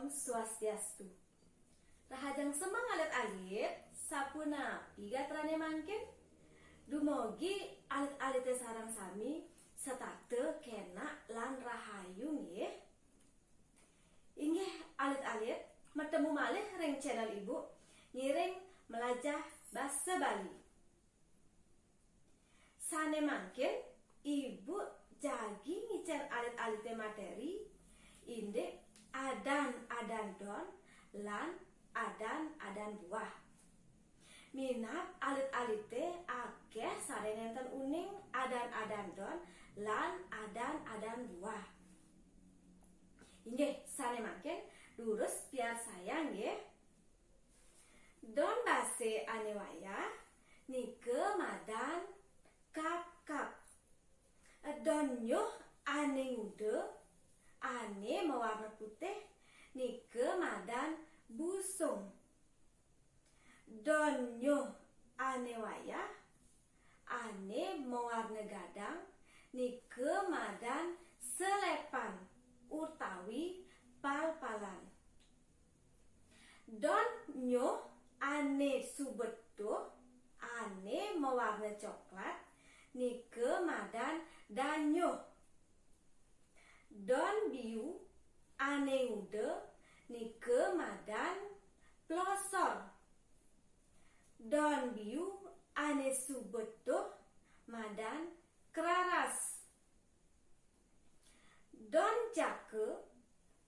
Swastiastu. Rahajang semang alit-alit, sapuna piga trane mangkin. Dumogi alit-alite sarang sami setate kena lan rahayu nggih. Inggih alit-alit bertemu malih ring channel Ibu ngiring melajah basa Bali. Sane mangkin Ibu jagi ngicen alit-alite materi inde adan-adan don lan adan-adan buah. Minat alit-alite akeh sareng uning adan-adan don lan adan-adan buah. Inggih sane mangkin lurus biar sayang nggih. Don base ane wayah nike madan kap-kap. Don nyuh ane ngude ane mewarna putih nike madan busung. Don nyuh ane wayah ane mewarna gadang nike madan selepan utawi pal-palan. Don nyuh ane subetuh ane mewarna coklat nike madan danyuh. Don biu ane ude nike madan plosor. Don biu ane subetuh madan keraras. Don jake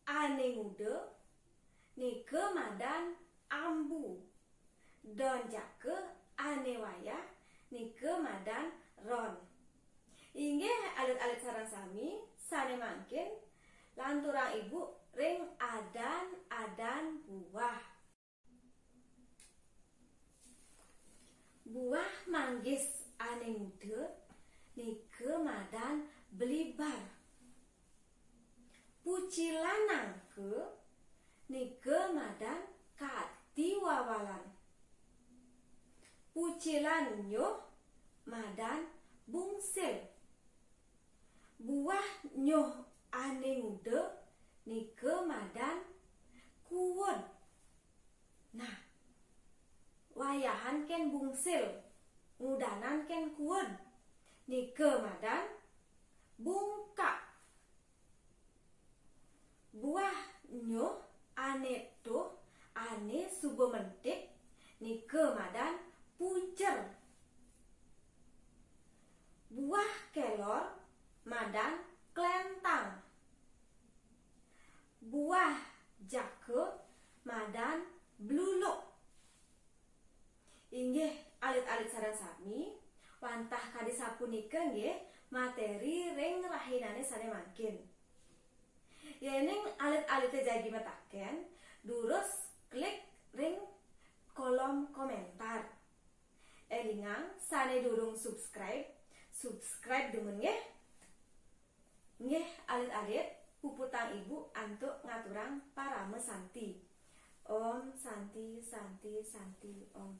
ane ude nike madan ambu. Don jake ane wayah nike madan ron. Inggih alit-alit sareng sami sane mangkin lanturang Ibu ring adan-adan buah. Buah manggis ane ngude nike madan belibar. Pucilan nangke nike madan kati wawalan. Pucilan nyuh madan bungsil. Buah nyuh ane ngude nike madan kuwon. Nah, wayahan ken bungsil, ngudanan ken kuwon nike madan bungkak. Buah nyuh ane tuh ane subo mentik nike madan pucer. Buah kelor madan klentang. Buah jake madan bluluk. Inggih alit-alit sareng sami wantah kadi sapunika nggih materi ring rahinane sane mangkin. Yening alit-alite jagi metaken durus klik ring kolom komentar. Elingang sane durung subscribe demen nggih. Nggih alit-alit puputang Ibu antuk ngaturang parame santi. Om santi santi santi om.